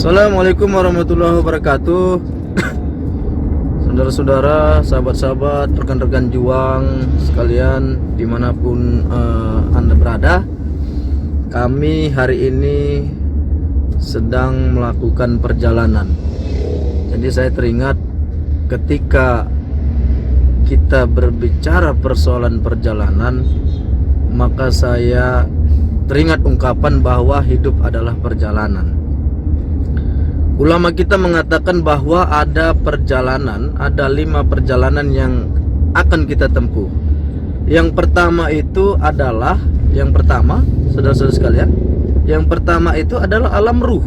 Assalamualaikum warahmatullahi wabarakatuh. Saudara-saudara, sahabat-sahabat, rekan-rekan juang sekalian dimanapun Anda berada, kami hari ini sedang melakukan perjalanan. Jadi saya teringat ketika kita berbicara persoalan perjalanan, maka saya teringat ungkapan bahwa hidup adalah perjalanan. Ulama kita mengatakan bahwa ada perjalanan, ada 5 perjalanan yang akan kita tempuh. Yang pertama itu adalah, saudara-saudara sekalian, yang pertama itu adalah alam ruh.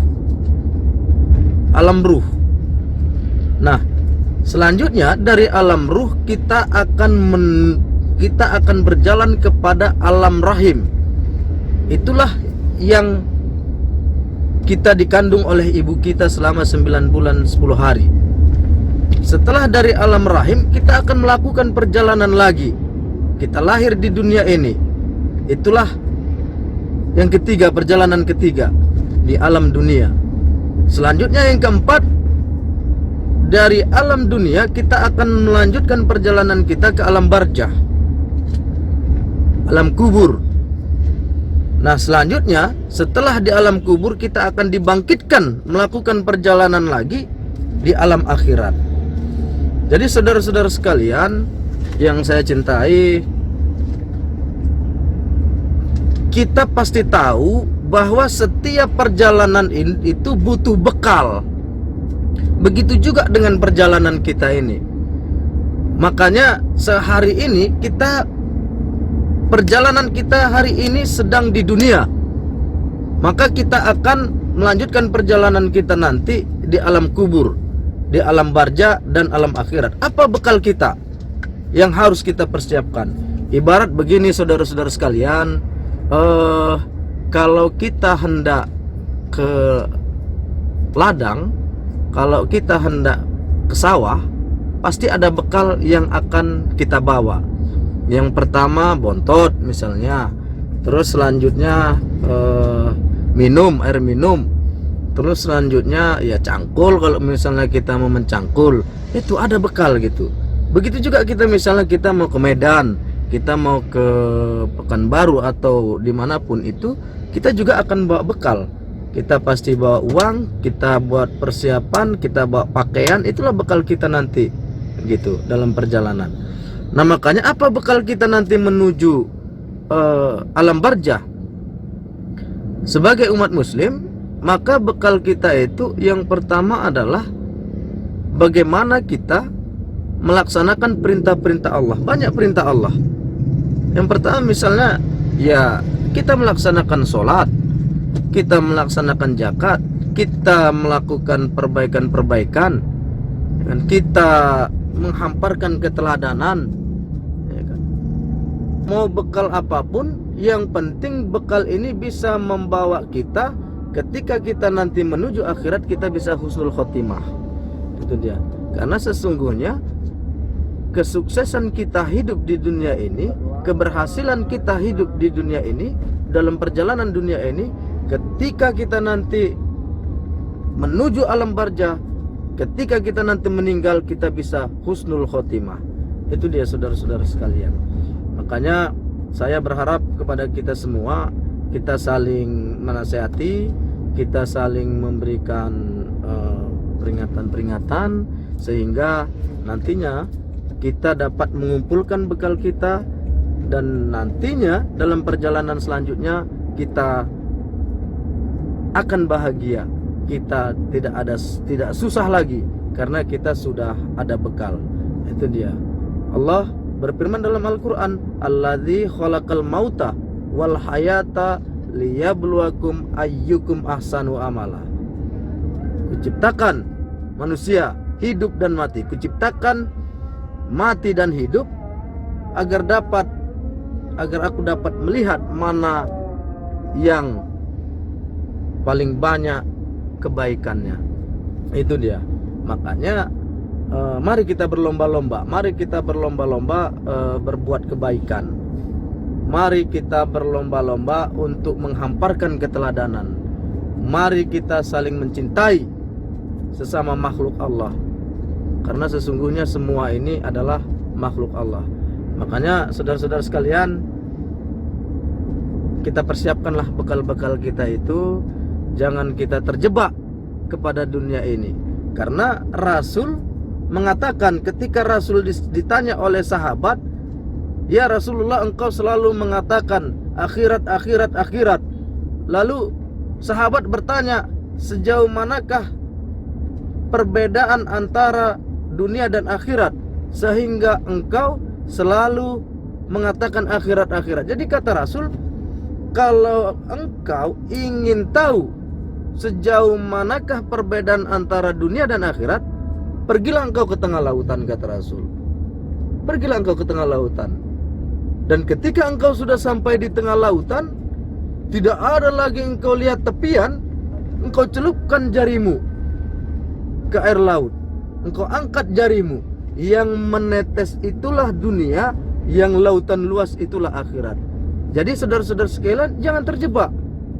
Alam ruh. Nah, selanjutnya dari alam ruh kita akan berjalan kepada alam rahim. Itulah yang kita dikandung oleh ibu kita selama 9 bulan 10 hari. Setelah dari alam rahim, kita akan melakukan perjalanan lagi. Kita lahir di dunia ini. Itulah yang ketiga, perjalanan ketiga di alam dunia. Selanjutnya yang keempat, dari alam dunia kita akan melanjutkan perjalanan kita ke alam barzah, alam kubur. Nah, selanjutnya setelah di alam kubur kita akan dibangkitkan melakukan perjalanan lagi di alam akhirat. Jadi saudara-saudara sekalian yang saya cintai, kita pasti tahu bahwa setiap perjalanan itu butuh bekal. Begitu juga dengan perjalanan kita ini. Makanya sehari ini perjalanan kita hari ini sedang di dunia, maka kita akan melanjutkan perjalanan kita nanti di alam kubur, di alam barzah dan alam akhirat. Apa bekal kita yang harus kita persiapkan? Ibarat begini saudara-saudara sekalian, kalau kita hendak ke ladang, kalau kita hendak ke sawah, pasti ada bekal yang akan kita bawa. Yang pertama bontot misalnya, terus selanjutnya air minum, terus selanjutnya ya cangkul kalau misalnya kita mau mencangkul, itu ada bekal gitu. Begitu juga kita misalnya kita mau ke Medan, kita mau ke Pekanbaru atau dimanapun itu, kita juga akan bawa bekal. Kita pasti bawa uang, kita buat persiapan, kita bawa pakaian, itulah bekal kita nanti gitu dalam perjalanan. Nah, makanya apa bekal kita nanti menuju alam barzah? Sebagai umat muslim, maka bekal kita itu yang pertama adalah bagaimana kita melaksanakan perintah-perintah Allah. Banyak perintah Allah. Yang pertama misalnya ya kita melaksanakan sholat, kita melaksanakan zakat, kita melakukan perbaikan-perbaikan, dan kita menghamparkan keteladanan, ya kan? Mau bekal apapun, yang penting bekal ini bisa membawa kita ketika kita nanti menuju akhirat, kita bisa husnul khotimah. Itu dia. Karena sesungguhnya kesuksesan kita hidup di dunia ini, keberhasilan kita hidup di dunia ini, dalam perjalanan dunia ini, ketika kita nanti menuju alam barzah, ketika kita nanti meninggal, kita bisa husnul khotimah. Itu dia saudara-saudara sekalian. Makanya saya berharap kepada kita semua, kita saling menasihati, kita saling memberikan peringatan-peringatan, sehingga nantinya kita dapat mengumpulkan bekal kita, dan nantinya dalam perjalanan selanjutnya kita akan bahagia. Kita tidak susah lagi karena kita sudah ada bekal. Itu dia. Allah berfirman dalam Al-Qur'an, "Allazi khalaqal mauta wal hayata liyabluwakum ayyukum ahsanu amala." Kuciptakan manusia, hidup dan mati. Kuciptakan mati dan hidup agar aku dapat melihat mana yang paling banyak kebaikannya. Itu dia. Makanya mari kita berlomba-lomba, berbuat kebaikan. Mari kita berlomba-lomba untuk menghamparkan keteladanan. mari kita saling mencintai sesama makhluk Allah, karena sesungguhnya semua ini adalah makhluk Allah. Makanya saudara-saudara sekalian, kita persiapkanlah bekal-bekal kita itu, jangan kita terjebak kepada dunia ini. Karena Rasul mengatakan, ketika Rasul ditanya oleh sahabat, "Ya Rasulullah, engkau selalu mengatakan akhirat, akhirat, akhirat." Lalu sahabat bertanya, sejauh manakah perbedaan antara dunia dan akhirat sehingga engkau selalu mengatakan akhirat, akhirat? Jadi kata Rasul, kalau engkau ingin tahu sejauh manakah perbedaan antara dunia dan akhirat, pergilah engkau ke tengah lautan, kata Rasul. Pergilah engkau ke tengah lautan. Dan ketika engkau sudah sampai di tengah lautan, tidak ada lagi engkau lihat tepian, engkau celupkan jarimu ke air laut, engkau angkat jarimu, yang menetes itulah dunia, yang lautan luas itulah akhirat. Jadi saudara-saudara sekalian, jangan terjebak.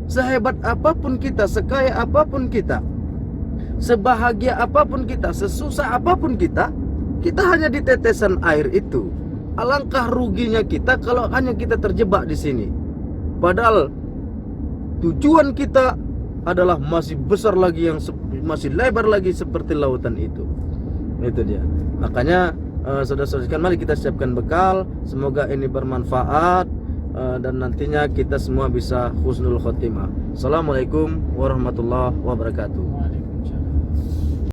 Sehebat apapun kita, sekaya apapun kita, sebahagia apapun kita, sesusah apapun kita, kita hanya di tetesan air itu. Alangkah ruginya kita kalau hanya kita terjebak di sini. Padahal tujuan kita adalah masih besar lagi, yang masih lebar lagi seperti lautan itu. Itu dia. Makanya saudara-saudara sekalian, mari kita siapkan bekal. Semoga ini bermanfaat dan nantinya kita semua bisa husnul khotimah. Assalamualaikum warahmatullahi wabarakatuh.